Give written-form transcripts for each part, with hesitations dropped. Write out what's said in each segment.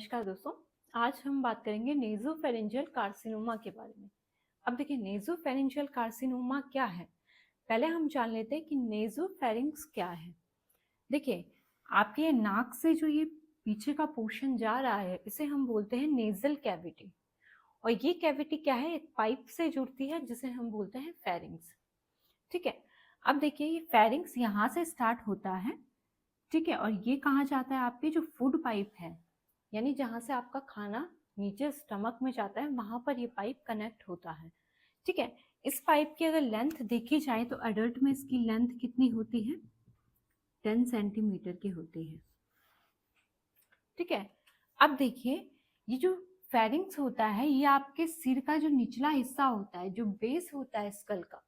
नमस्कार दोस्तों। आज हम बात करेंगे नेज़ोफेरिंजियल कार्सिनोमा के बारे में। अब देखिए नेज़ोफेरिंजियल कार्सिनोमा क्या है। पहले हम जान लेते हैं कि नेज़ोफेरिंक्स क्या है। देखिए आपके ये नाक से जो ये पीछे का पोर्शन जा रहा है इसे हम बोलते हैं नेजल कैविटी, और ये कैविटी क्या है, एक पाइप से जुड़ती है जिसे हम बोलते हैं फेरिंग्स। ठीक है, अब देखिए ये फेरिंग्स यहाँ से स्टार्ट होता है, ठीक है, और ये कहाँ जाता है, आपकी जो फूड पाइप है यानी जहाँ से आपका खाना नीचे स्टमक में जाता है वहां पर ये पाइप कनेक्ट होता है। ठीक है, इस पाइप की अगर लेंथ देखी जाए तो अडल्ट में इसकी लेंथ कितनी होती है, 10 सेंटीमीटर की होती है। ठीक है, अब देखिए ये जो फेरिंग्स होता है ये आपके सिर का जो निचला हिस्सा होता है, जो बेस होता है स्कल का,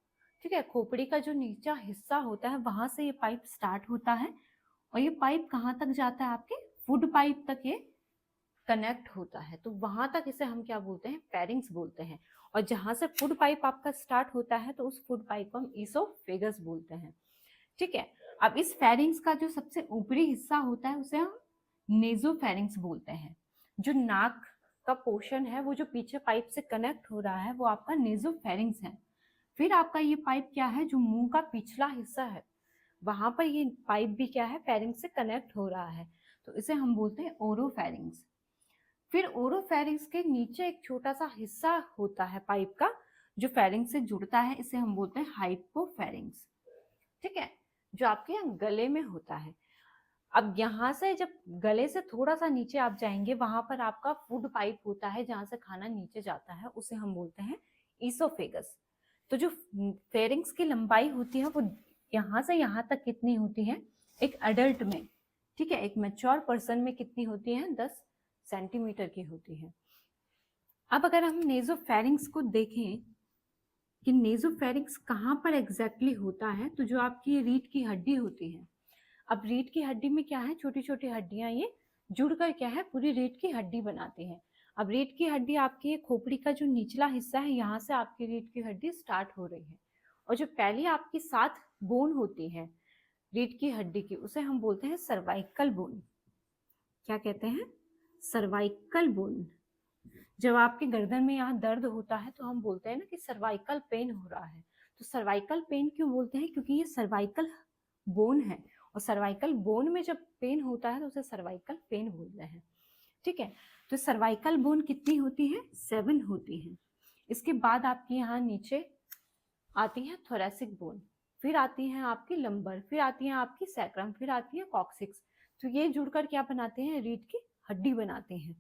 ठीक है, खोपड़ी का जो नीचा हिस्सा होता है वहां से ये पाइप स्टार्ट होता है, और ये पाइप कहाँ तक जाता है, आपके फूड पाइप तक ये कनेक्ट होता है। तो वहां तक इसे हम क्या बोलते हैं, फेरिंग्स बोलते हैं। और जहां से फूड पाइप आपका स्टार्ट होता है तो उस फूड पाइप को हम ईसोफेगस बोलते हैं। ठीक है, अब इस फेरिंग्स का जो सबसे ऊपरी हिस्सा होता है उसे हम नेजोफेरिंग्स बोलते हैं। जो नाक का पोर्शन है वो जो पीछे पाइप से कनेक्ट हो रहा है वो आपका नेजोफेरिंग्स है। फिर आपका ये पाइप क्या है, जो मुंह का पिछला हिस्सा है वहां पर ये पाइप भी क्या है, फेरिंग्स से कनेक्ट हो रहा है, तो इसे हम बोलते हैं ओरोफेरिंग्स। फिर ओरोफेरिंग्स के नीचे एक छोटा सा हिस्सा होता है पाइप का जो फेरिंग्स से जुड़ता है, इसे हम बोलते हैं हाइपोफेरिंग्स। ठीक है, जो आपके यहाँ गले में होता है। अब यहाँ से जब गले से थोड़ा सा नीचे आप जाएंगे वहां पर आपका फूड पाइप होता है जहां से खाना नीचे जाता है, उसे हम बोलते हैं ईसोफेगस। तो जो फेरिंग्स की लंबाई होती है वो यहाँ से यहाँ तक कितनी होती है एक अडल्ट में, ठीक है, एक मैच्योर पर्सन में कितनी होती है, 10 सेंटीमीटर की होती है। अब अगर हम नेजोफेरिंग्स को देखें कि नेजोफेरिंग्स कहाँ पर एग्जैक्टली होता है, तो जो आपकी रीढ़ की हड्डी होती है, अब रीढ़ की हड्डी में क्या है, छोटी छोटी हड्डियां ये जुड़कर क्या है पूरी रीढ़ की हड्डी बनाती है। अब रीढ़ की हड्डी आपकी खोपड़ी का जो निचला हिस्सा है यहाँ से आपकी रीढ़ की हड्डी स्टार्ट हो रही है, और जो पहली आपकी 7 बोन होती है रीढ़ की हड्डी की उसे हम बोलते हैं सर्वाइकल बोन। क्या कहते हैं, सर्वाइकल बोन। जब आपके गर्दन में यहाँ दर्द होता है तो हम बोलते हैं ना कि सर्वाइकल पेन हो रहा है। तो सर्वाइकल पेन क्यों बोलते हैं, क्योंकि ये सर्वाइकल बोन है, और सर्वाइकल बोन में जब पेन होता है तो उसे सर्वाइकल पेन बोलते हैं। ठीक है, तो सर्वाइकल बोन कितनी होती है, 7 होती है। इसके बाद आपकी यहाँ नीचे आती है थोरेसिक बोन, फिर आती है आपकी लंबर, फिर आती है आपकी सैक्रम, फिर आती है कॉक्सिक्स। तो ये जुड़कर क्या बनाते हैं, रीढ़ की हड्डी बनाते हैं।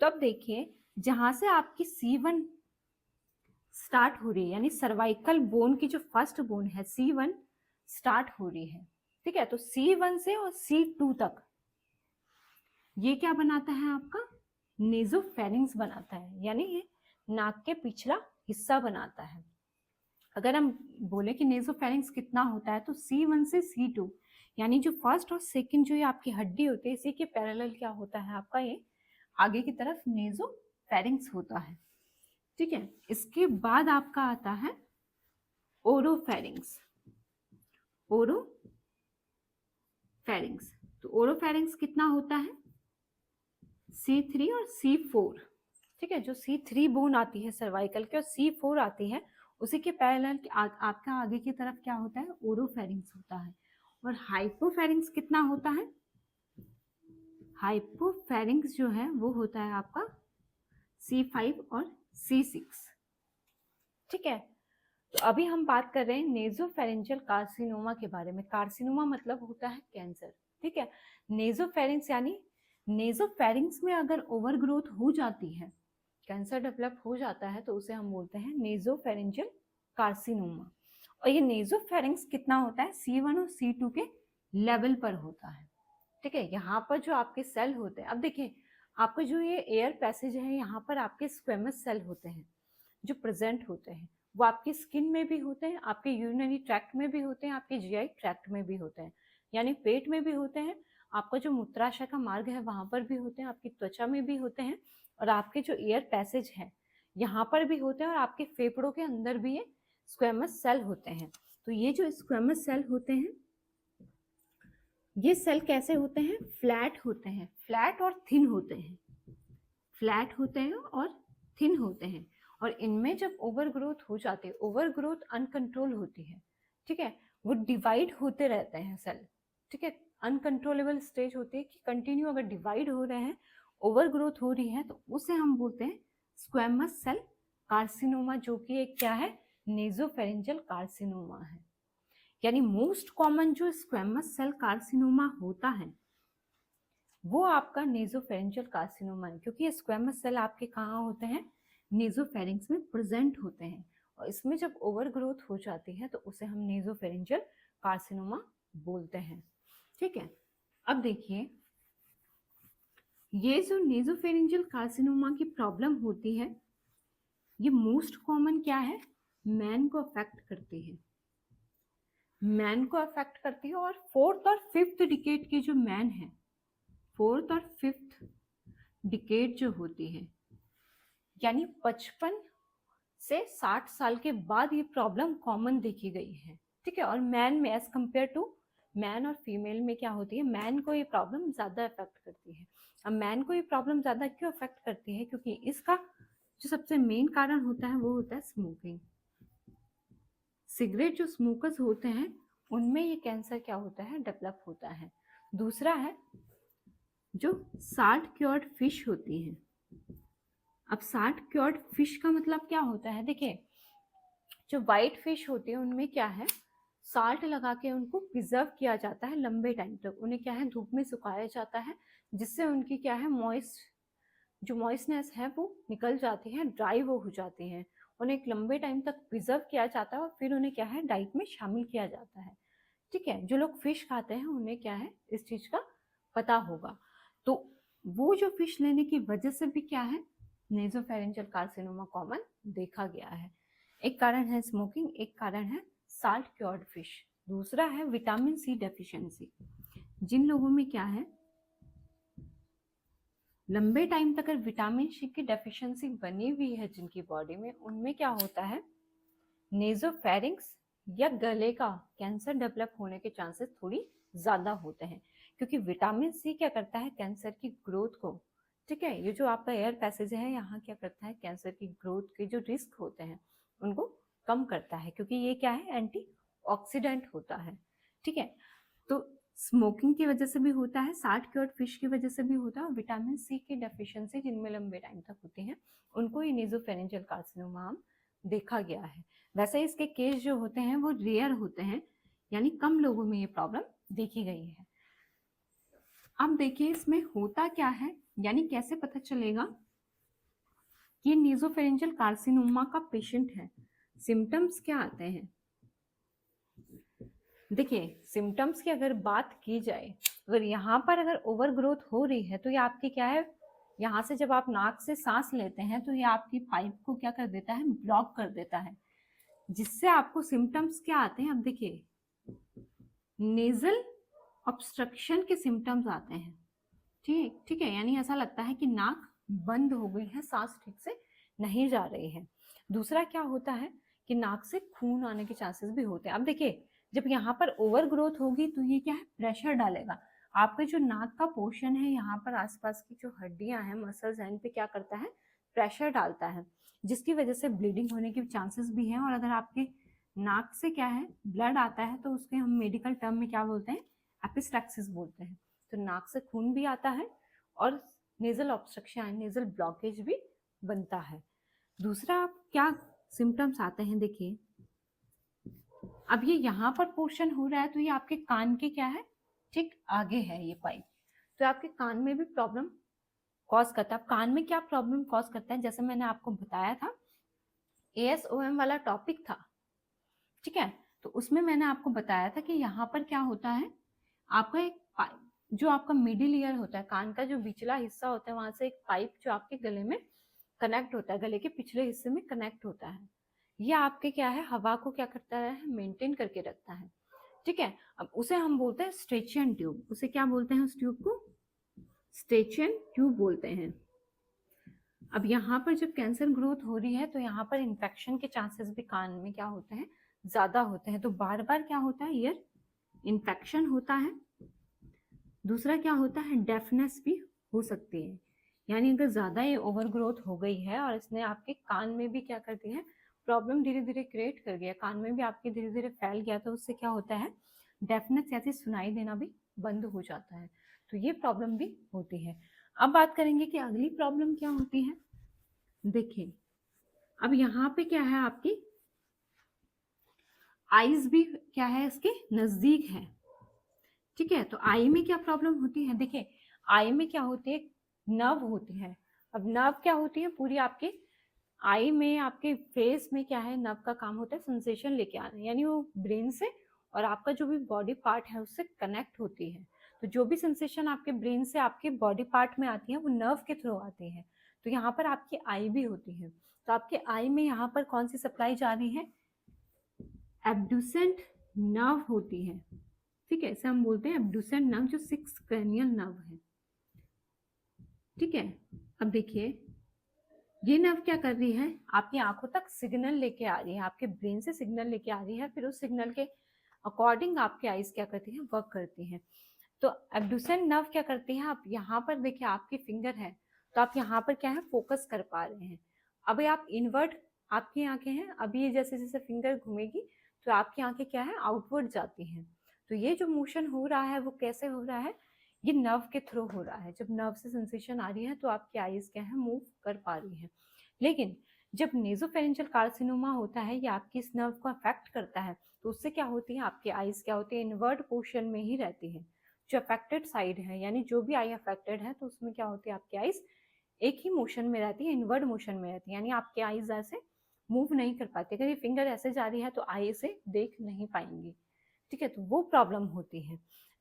तो अब देखिए जहां से आपकी C1 स्टार्ट हो रही है यानी सर्वाइकल बोन की जो फर्स्ट बोन है C1 स्टार्ट हो रही है, ठीक है, तो C1 से और C2 तक ये क्या बनाता है, आपका नेजोफेरिंग्स बनाता है, यानी ये नाक के पिछला हिस्सा बनाता है। अगर हम बोले कि नेजोफेरिंग्स कितना होता है तो C1 से C2 यानी जो फर्स्ट और सेकंड जो ये आपकी हड्डी होती है इसी के पैरेलल क्या होता है, आपका ये आगे की तरफ नेजोफेरिंग्स होता है। ठीक है, इसके बाद आपका आता है ओरोफेरिंग्स। ओरोफेरिंग्स, तो ओरोफेरिंग्स कितना होता है, C3 और C4। ठीक है, जो C3 बोन आती है सर्वाइकल की और C4 आती है उसी के पैरेलल आपका आगे की तरफ क्या होता है, ओरोफेरिंग्स होता है। और हाइपोफेरिंग्स कितना होता है, हाइपोफेरिंग्स जो है वो होता है आपका C5 और C6। ठीक है, तो अभी हम बात कर रहे हैं नेजोफेरिंजियल कार्सिनोमा के बारे में। कार्सिनोमा मतलब होता है कैंसर। ठीक है, नेजोफेरिंग्स यानी नेजोफेरिंग्स में अगर ओवरग्रोथ हो जाती है, कैंसर डेवलप हो जाता है, तो उसे हम बोलते हैं नेजोफेरिंजियल कार्सिनोमा। और ये नेजोफेरिंग्स कितना होता है, C1 और C2 के लेवल पर होता है। ठीक है, यहाँ पर जो आपके सेल होते हैं, अब देखिए आपका जो ये एयर पैसेज है यहाँ पर आपके स्क्वेमस सेल होते हैं जो प्रेजेंट होते हैं, वो आपकी स्किन में भी होते हैं, आपके यूरिनरी ट्रैक्ट में भी होते हैं, आपके जीआई ट्रैक्ट में भी होते हैं, यानी पेट में भी होते हैं, आपका जो मूत्राशय का मार्ग है वहां पर भी होते हैं, आपकी त्वचा में भी होते हैं, और आपके जो एयर पैसेज है यहाँ पर भी होते हैं, और आपके फेफड़ों के अंदर भी ये स्क्वेमस सेल होते हैं। तो ये जो स्क्वेमस सेल होते हैं ये सेल कैसे होते हैं, फ्लैट होते हैं, फ्लैट और थिन होते हैं। फ्लैट होते हैं और थिन होते हैं, और इनमें जब ओवर ग्रोथ हो जाती है, ओवर ग्रोथ अनकंट्रोल होती है, ठीक है, वो डिवाइड होते रहते हैं सेल, ठीक है, अनकंट्रोलेबल स्टेज होती है कि कंटिन्यू अगर डिवाइड हो रहे हैं, ओवर ग्रोथ हो रही है, तो उसे हम बोलते हैं स्क्वेमस सेल कार्सिनोमा, जो कि एक क्या है, नेजोफेरेंजियल कार्सिनोमा है। यानी मोस्ट कॉमन जो स्क्वेमस सेल कार्सिनोमा होता है वो आपका नेजोफेरेंजियल कार्सिनोमा है, क्योंकि ये स्क्वेमस सेल आपके कहाँ होते हैं, नेजोफेरिंग्स में प्रेजेंट होते हैं, और इसमें जब ओवर ग्रोथ हो जाती है तो उसे हम नेजोफेरेंजियल कार्सिनोमा बोलते हैं, ठीक है। अब देखिए, ये जो नेजोफेरेंजियल कार्सिनोमा की प्रॉब्लम होती है, ये मोस्ट कॉमन क्या है, मैन को अफेक्ट करती है, मैन को अफेक्ट करती है, और 4th और 5th डिकेड के जो मैन है, 4th और 5th डिकेड जो होती है, यानी 55 से 60 साल के बाद ये प्रॉब्लम कॉमन देखी गई है, ठीक है। और मैन में एज कंपेयर टू मैन और फीमेल में क्या होती है, मैन को ये प्रॉब्लम ज्यादा अफेक्ट करती है। अब मैन को ये प्रॉब्लम ज्यादा क्यों अफेक्ट करती है, क्योंकि इसका जो सबसे मेन कारण होता है वो होता है स्मोकिंग। सिगरेट जो स्मोकर्स होते हैं उनमें ये कैंसर क्या होता है, डेवलप होता है। दूसरा है जो साल्ट क्योर्ड फिश होती है। अब साल्ट क्योर्ड फिश का मतलब क्या होता है, देखिए जो वाइट फिश होती है उनमें क्या है, साल्ट लगा के उनको प्रिजर्व किया जाता है लंबे टाइम तक, उन्हें क्या है धूप में सुखाया जाता है, जिससे उनकी क्या है जो मॉइस्टनेस है वो निकल जाती है, ड्राई वो हो जाती है, उन्हें एक लंबे टाइम तक प्रिजर्व किया जाता है और फिर उन्हें क्या है डाइट में शामिल किया जाता है, ठीक है। जो लोग फिश खाते हैं उन्हें क्या है इस चीज का पता होगा। तो वो जो फिश लेने की वजह से भी क्या है, नेजोफेरेंजियल कार्सिनोमा कॉमन देखा गया है। एक कारण है स्मोकिंग, एक कारण है साल्ट क्योर्ड फिश, दूसरा है विटामिन सी डेफिशिएंसी। जिन लोगों में क्या है लंबे टाइम तक अगर विटामिन सी की डेफिशिएंसी बनी हुई है जिनकी बॉडी में, उनमें क्या होता है नेजोफेरिंक्स या गले का कैंसर डेवलप होने के चांसेस थोड़ी ज्यादा होते हैं, क्योंकि विटामिन सी क्या करता है कैंसर की ग्रोथ को, ठीक है, ये जो आपका एयर पैसेज है यहाँ क्या करता है कैंसर की ग्रोथ के जो रिस्क होते हैं उनको कम करता है, क्योंकि ये क्या है एंटी ऑक्सीडेंट होता है, ठीक है। तो स्मोकिंग की वजह से भी होता है, साल्ट क्योर्ड फिश की वजह से भी होता है, और विटामिन सी की डेफिशिएंसी जिनमें लंबे टाइम तक होती है उनको ये नेजोफेरेंजियल कार्सिनोमा देखा गया है। वैसे इसके केस जो होते हैं वो रेयर होते हैं, यानी कम लोगों में ये प्रॉब्लम देखी गई है। अब देखिए इसमें होता क्या है, यानी कैसे पता चलेगा कि ये नेजोफेरेंजियल कार्सिनोमा का पेशेंट है, सिम्टम्स क्या आते हैं। देखिए सिम्टम्स की अगर बात की जाए, अगर यहाँ पर अगर ओवर ग्रोथ हो रही है तो ये आपकी क्या है, यहाँ से जब आप नाक से सांस लेते हैं तो ये आपकी पाइप को क्या कर देता है, ब्लॉक कर देता है, जिससे आपको सिम्टम्स क्या आते हैं। अब देखिए नेजल ऑब्स्ट्रक्शन के सिम्टम्स आते हैं, ठीक है, यानी ऐसा लगता है कि नाक बंद हो गई है, सांस ठीक से नहीं जा रही है। दूसरा क्या होता है कि नाक से खून आने के चांसेस भी होते हैं। अब देखिए जब यहाँ पर ओवर ग्रोथ होगी तो ये क्या है प्रेशर डालेगा, आपके जो नाक का पोर्शन है यहाँ पर आसपास की जो हड्डियां हैं मसल्स हैं इन पे क्या करता है प्रेशर डालता है, जिसकी वजह से ब्लीडिंग होने के चांसेस भी हैं। और अगर आपके नाक से क्या है ब्लड आता है तो उसके हम मेडिकल टर्म में क्या बोलते हैं, एपिस्टैक्सिस बोलते हैं। तो नाक से खून भी आता है और नेजल ऑब्स्ट्रक्शन नेजल ब्लॉकेज भी बनता है। दूसरा क्या सिम्टम्स आते हैं, देखिए अब ये यहाँ पर पोर्शन हो रहा है तो ये आपके कान के क्या है ठीक आगे है ये पाइप, तो आपके कान में भी प्रॉब्लम कॉज करता है। कान में क्या प्रॉब्लम कॉज करता है, जैसे मैंने आपको बताया था ASOM वाला टॉपिक था, ठीक है, तो उसमें मैंने आपको बताया था कि यहाँ पर क्या होता है, आपका एक जो आपका मिडिल ईयर होता है, कान का जो बिचला हिस्सा होता है वहां से एक पाइप जो आपके गले में कनेक्ट होता है, गले के पिछले हिस्से में कनेक्ट होता है, ये आपके क्या है हवा को क्या करता है मेंटेन करके रखता है, ठीक है। अब उसे हम बोलते हैं स्ट्रेचियन ट्यूब, उसे क्या बोलते हैं उस ट्यूब को, स्ट्रेचियन ट्यूब बोलते हैं। अब यहाँ पर जब कैंसर ग्रोथ हो रही है तो यहाँ पर इन्फेक्शन के चांसेस भी कान में क्या होते हैं ज्यादा होते हैं, तो बार बार क्या होता है ईयर इन्फेक्शन होता है। दूसरा क्या होता है डेफनेस भी हो सकती है, यानी अगर ज़्यादा ये ओवर ग्रोथ हो गई है और इसने आपके कान में भी क्या कर दिया है, प्रॉब्लम धीरे धीरे क्रिएट कर गया, कान में भी आपके धीरे धीरे फैल गया, तो उससे क्या होता है, डेफनेस जैसे सुनाई देना भी बंद हो जाता है। तो ये प्रॉब्लम भी होती है। अब बात करेंगे कि अगली प्रॉब्लम क्या होती है। देखिए अब यहाँ पे क्या है, आपकी आईज भी क्या है, इसके नजदीक है। ठीक है, तो आई में क्या प्रॉब्लम होती है, देखिए आई में क्या होती है, नर्व होती है। अब नर्व क्या होती है, पूरी आपके आई में, आपके फेस में क्या है, नर्व का काम होता है सेंसेशन लेके आना, यानी वो ब्रेन से और आपका जो भी बॉडी पार्ट है उससे कनेक्ट होती है। तो जो भी सेंसेशन आपके ब्रेन से आपके बॉडी पार्ट में आती है वो नर्व के थ्रू आती है। तो यहाँ पर आपकी आई भी होती है। तो आपके आई में यहाँ पर कौन सी सप्लाई जा रही है, एब्ड्यूसेंट नर्व होती है। ठीक है, इसे हम बोलते हैं एब्ड्यूसेंट नर्व, जो 6 क्रेनियल नर्व है। ठीक है, अब देखिए ये नर्व क्या कर रही है, आपकी आंखों तक सिग्नल लेके आ रही है, आपके ब्रेन से सिग्नल लेके आ रही है, फिर उस सिग्नल के अकॉर्डिंग आपकी आईज क्या करती है, वर्क करती है। तो एब्ड्यूसेंट नर्व क्या करती है, आप यहाँ पर देखिए आपकी फिंगर है, तो आप यहाँ पर क्या है, फोकस कर पा रहे हैं। अभी आप इनवर्ट आपकी आंखें हैं, अभी ये जैसे जैसे फिंगर घूमेगी तो आपकी आंखें क्या है, आउटवर्ड जाती हैं। तो ये जो मोशन हो रहा है वो कैसे हो रहा है, ये नर्व के थ्रू हो रहा है। जब नर्व से सेंसेशन आ रही है तो आपकी आईज क्या है, मूव कर पा रही है। लेकिन जब नेजोफेरेंजियल कार्सिनोमा होता है, ये आपकी इस नर्व को अफेक्ट करता है, तो उससे क्या होती है, आपकी आईज क्या होती है, इनवर्ट पोर्शन में ही रहती है, जो अफेक्टेड साइड है, यानी जो भी आई अफेक्टेड है तो उसमें क्या होती है, आपकी आईज एक ही मोशन में रहती है, इनवर्ड मोशन में रहती है, यानी आपकी आईज ऐसे मूव नहीं कर पाती। अगर ये फिंगर ऐसे जा रही है तो आई से देख नहीं पाएंगी। ठीक है, तो वो प्रॉब्लम होती है।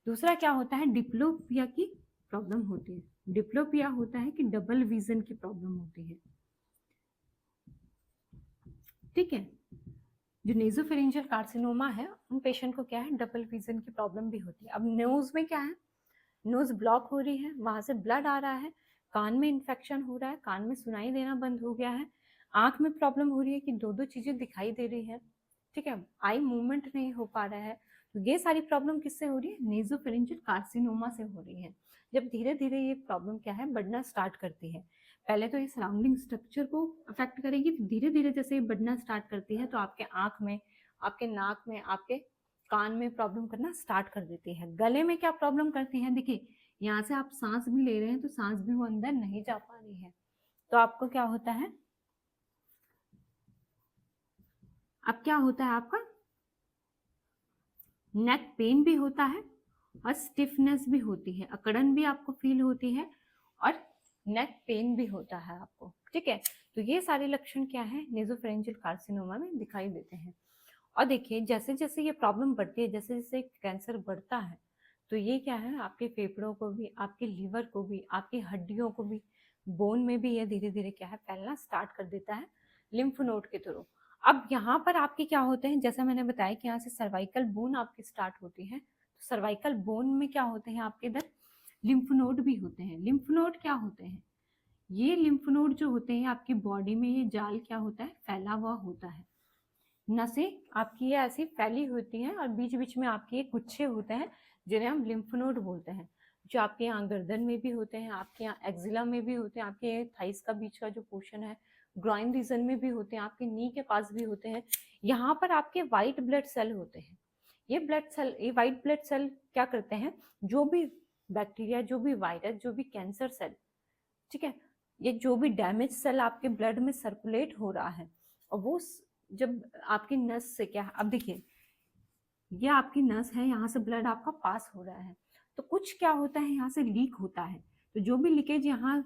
दूसरा क्या होता है, डिप्लोपिया की प्रॉब्लम होती है। डिप्लोपिया होता है कि डबल विजन की प्रॉब्लम होती है। ठीक है, जो नेजोफेरेंजियल कार्सिनोमा है उन पेशेंट को क्या है, डबल विजन की प्रॉब्लम भी होती है। अब नोज में क्या है, नोज ब्लॉक हो रही है, वहां से ब्लड आ रहा है, कान में इन्फेक्शन हो रहा है, कान में सुनाई देना बंद हो गया है, आंख में प्रॉब्लम हो रही है कि दो दो चीजें दिखाई दे रही है। ठीक है, आई मूवमेंट नहीं हो पा रहा है। तो ये सारी प्रॉब्लम किससे हो रही है, नेजोफेरेंजियल कार्सिनोमा से हो रही है। जब धीरे धीरे ये प्रॉब्लम क्या है, बढ़ना स्टार्ट करती है, पहले तो ये सराउंडिंग स्ट्रक्चर को अफेक्ट करेगी, धीरे धीरे जैसे ये बढ़ना स्टार्ट करती है तो आपके आंख में, आपके नाक में, आपके कान में प्रॉब्लम करना स्टार्ट कर देती है। गले में क्या प्रॉब्लम करती है, देखिए यहाँ से आप सांस भी ले रहे हैं तो सांस भी वो अंदर नहीं जा पा रही है, तो आपको क्या होता है, अब क्या होता है, आपका नेक पेन भी होता है और स्टिफनेस भी होती है, अकड़न भी आपको फील होती है और नेक पेन भी होता है आपको। ठीक है, तो ये सारे लक्षण क्या है, नेजोफेरेंजियल कार्सिनोमा में दिखाई देते हैं। और देखिए जैसे जैसे ये प्रॉब्लम बढ़ती है, जैसे जैसे कैंसर बढ़ता है, तो ये क्या है, आपके फेफड़ों को भी, आपके लीवर को भी, आपकी हड्डियों को भी, बोन में भी ये धीरे धीरे क्या है, फैलना स्टार्ट कर देता है लिम्फ नोड के थ्रू। अब यहाँ पर आपके क्या होते हैं, जैसा मैंने बताया कि यहाँ से सर्वाइकल बोन आपकी स्टार्ट होती है, तो सर्वाइकल बोन में क्या होते हैं, आपके इधर लिम्फ नोड भी होते हैं। लिम्फ नोड क्या होते हैं, ये लिम्फ नोड जो होते हैं आपकी बॉडी में, ये जाल क्या होता है, फैला हुआ होता है, नसें आपकी ये ऐसी फैली होती हैं और बीच बीच में आपके ये गुच्छे होते हैं जिन्हें हम लिम्फ नोड बोलते हैं, जो आपके यहाँ गर्दन में भी होते हैं, आपके यहाँ एक्जिला में भी होते हैं, आपके थाइस का बीच का जो पोर्शन है, ग्रॉइन रीजन में भी होते हैं, आपके नी के पास भी होते हैं। यहाँ पर आपके वाइट ब्लड सेल होते हैं। ये ब्लड सेल, ये वाइट ब्लड सेल क्या करते हैं, जो भी बैक्टीरिया, जो भी वायरस, जो भी कैंसर सेल, ठीक है, ये जो भी डैमेज सेल आपके ब्लड में सर्कुलेट हो रहा है, और वो जब आपकी नस से क्या, अब देखिए ये आपकी नस है, यहाँ से ब्लड आपका पास हो रहा है, तो कुछ क्या होता है, यहाँ से लीक होता है। तो जो भी लीकेज यहाँ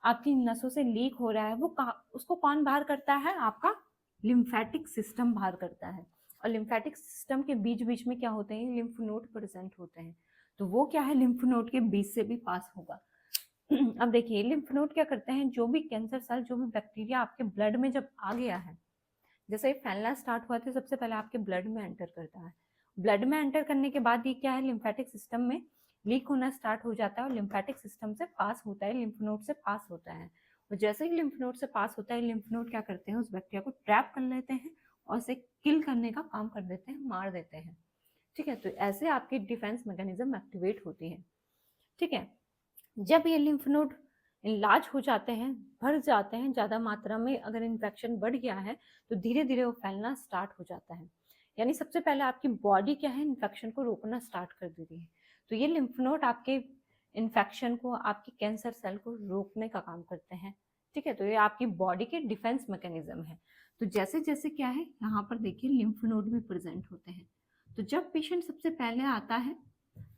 आपकी नसों से लीक हो रहा है, वो उसको कौन बाहर करता है, आपका लिम्फेटिक सिस्टम बाहर करता है। और लिम्फेटिक सिस्टम के बीच बीच में क्या होते हैं, लिम्फ नोड प्रेजेंट होते हैं, तो वो क्या है, लिम्फ नोड के बीच से भी पास होगा। अब देखिए लिम्फ नोड क्या करते हैं, जो भी कैंसर सेल, जो भी बैक्टीरिया आपके ब्लड में जब आ गया है, जैसे ही फैलना स्टार्ट हुआ था, सबसे पहले आपके ब्लड में एंटर करता है। ब्लड में एंटर करने के बाद ये क्या है, लिम्फेटिक सिस्टम में लीक होना स्टार्ट हो जाता है और लिम्फेटिक सिस्टम से पास होता है, लिम्फ नोड से पास होता है। और जैसे ही लिम्फ नोड से पास होता है, लिम्फ नोड क्या करते हैं, उस बैक्टीरिया को ट्रैप कर लेते हैं और उसे किल करने का काम कर देते हैं, मार देते हैं। ठीक है, तो ऐसे आपकी डिफेंस मैकेनिज्म एक्टिवेट होती है। ठीक है, जब ये लिम्फ नोड इनलार्ज हो जाते हैं, भर जाते हैं ज़्यादा मात्रा में। अगर इन्फेक्शन बढ़ गया है तो धीरे धीरे वो फैलना स्टार्ट हो जाता है। यानी सबसे पहले आपकी बॉडी क्या है, इन्फेक्शन को रोकना स्टार्ट कर देती है। तो ये लिम्फ नोड आपके इन्फेक्शन को, आपके कैंसर सेल को रोकने का काम करते हैं। ठीक है, तो ये आपकी बॉडी के डिफेंस मैकेनिज्म है। तो जैसे जैसे क्या है, यहाँ पर देखिए लिम्फ नोड भी प्रेजेंट होते हैं। तो जब पेशेंट सबसे पहले आता है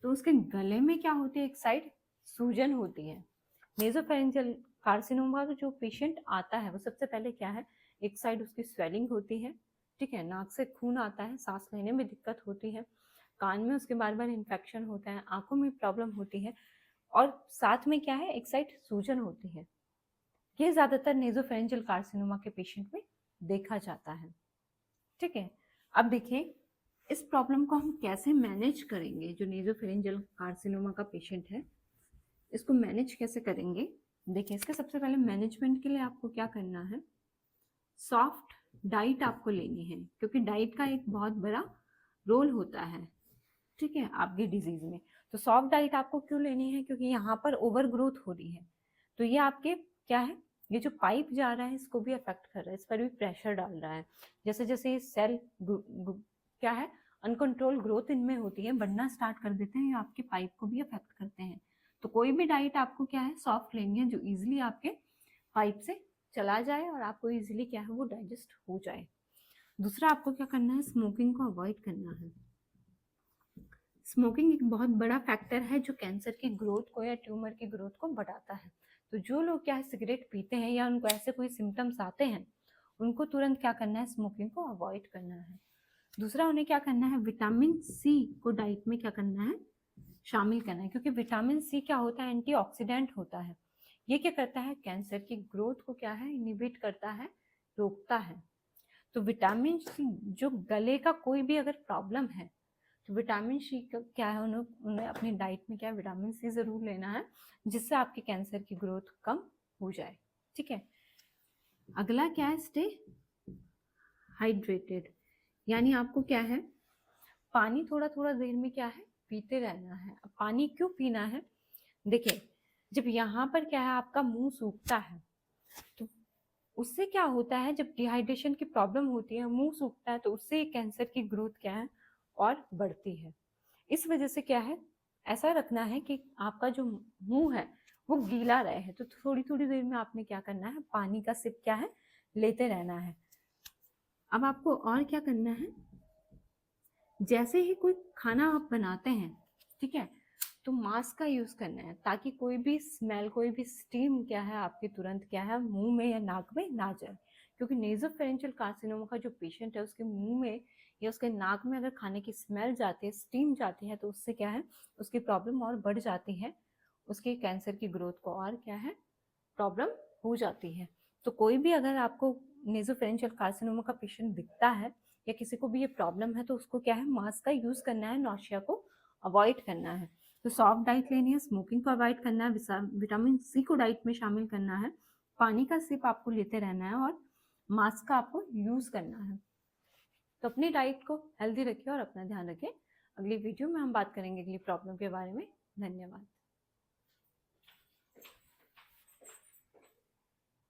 तो उसके गले में क्या होती है, एक साइड सूजन होती है। नेजोफेरेंजियल कार्सिनोमा का जो पेशेंट आता है वो सबसे पहले क्या है, एक साइड उसकी स्वेलिंग होती है। ठीक है, नाक से खून आता है, सांस लेने में दिक्कत होती है, कान में उसके बार बार इन्फेक्शन होता है, आंखों में प्रॉब्लम होती है, और साथ में क्या है, एक साइड सूजन होती है। ये ज्यादातर नेजोफेरेंजियल कार्सिनोमा के पेशेंट में देखा जाता है। ठीक है, अब देखिए इस प्रॉब्लम को हम कैसे मैनेज करेंगे। जो नेजोफेरेंजियल कार्सिनोमा का पेशेंट है, इसको मैनेज कैसे करेंगे। देखिए, इसके सबसे पहले मैनेजमेंट के लिए आपको क्या करना है, सॉफ्ट डाइट आपको लेनी है, क्योंकि डाइट का एक बहुत बड़ा रोल होता है। ठीक है, आपकी डिजीज में। तो सॉफ्ट डाइट आपको क्यों लेनी है, क्योंकि यहाँ पर ओवर ग्रोथ हो रही है। तो ये आपके क्या है, ये जो पाइप जा रहा है इसको भी अफेक्ट कर रहा है, इस पर भी प्रेशर डाल रहा है। जैसे जैसे ये सेल क्या है, अनकंट्रोल ग्रोथ इनमें होती है, बढ़ना स्टार्ट कर देते हैं, ये आपके पाइप को भी अफेक्ट करते हैं। तो कोई भी डाइट आपको क्या है, सॉफ्ट लेनी है, जो इजिली आपके पाइप से चला जाए और आपको इजिली क्या है वो डाइजेस्ट हो जाए। दूसरा आपको क्या करना है, स्मोकिंग को अवॉइड करना है। स्मोकिंग एक बहुत बड़ा फैक्टर है जो कैंसर की ग्रोथ को या ट्यूमर की ग्रोथ को बढ़ाता है। तो जो लोग क्या है सिगरेट पीते हैं या उनको ऐसे कोई सिम्टम्स आते हैं, उनको तुरंत क्या करना है, स्मोकिंग को अवॉइड करना है। दूसरा उन्हें क्या करना है, विटामिन सी को डाइट में क्या करना है, शामिल करना है, क्योंकि विटामिन सी क्या होता है, एंटीऑक्सीडेंट होता है। ये क्या करता है, कैंसर की ग्रोथ को क्या है, इनिबिट करता है, रोकता है। तो विटामिन सी, जो गले का कोई भी अगर प्रॉब्लम है तो विटामिन सी का क्या है, उन्हें अपनी डाइट में क्या है, विटामिन सी जरूर लेना है, जिससे आपके कैंसर की ग्रोथ कम हो जाए। ठीक है, अगला क्या है, स्टे हाइड्रेटेड, यानी आपको क्या है, पानी थोड़ा थोड़ा देर में क्या है, पीते रहना है। अब पानी क्यों पीना है, देखिए जब यहाँ पर क्या है आपका मुंह सूखता है, तो उससे क्या होता है, जब डिहाइड्रेशन की प्रॉब्लम होती है, मुंह सूखता है, तो उससे कैंसर की ग्रोथ क्या है और बढ़ती है। इस वजह से क्या है, ऐसा रखना है कि आपका जो मुंह है वो गीला रहे। तो थोड़ी थोड़ी देर में आपने क्या करना है, पानी का सिप क्या है, लेते रहना है। अब आपको और क्या करना है, जैसे ही कोई खाना आप बनाते हैं, ठीक है, तो मास्क का यूज करना है, ताकि कोई भी स्मेल, कोई भी स्टीम क्या है आपके तुरंत क्या है मुंह में या नाक में ना जाए। क्योंकि नेजोफेरेंजियल कार्सिनोमा का जो पेशेंट है, उसके मुंह में या उसके नाक में अगर खाने की स्मेल जाती है, स्टीम जाती है, तो उससे क्या है, उसकी प्रॉब्लम और बढ़ जाती है, उसके कैंसर की ग्रोथ को और क्या है, प्रॉब्लम हो जाती है। तो कोई भी अगर आपको नेजोफेरेंजियल कार्सिनोमा का पेशेंट दिखता है या किसी को भी ये प्रॉब्लम है, तो उसको क्या है, मास्क का यूज करना है, नौशिया को अवॉइड करना है। तो सॉफ्ट डाइट लेनी है, स्मोकिंग को अवॉइड करना है, विटामिन सी को डाइट में शामिल करना है, पानी का सिप आपको लेते रहना है, और मास्क का आपको यूज करना है। तो अपनी डाइट को हेल्दी रखिए और अपना ध्यान रखिए। अगली वीडियो में हम बात करेंगे अगली प्रॉब्लम के बारे में। धन्यवाद।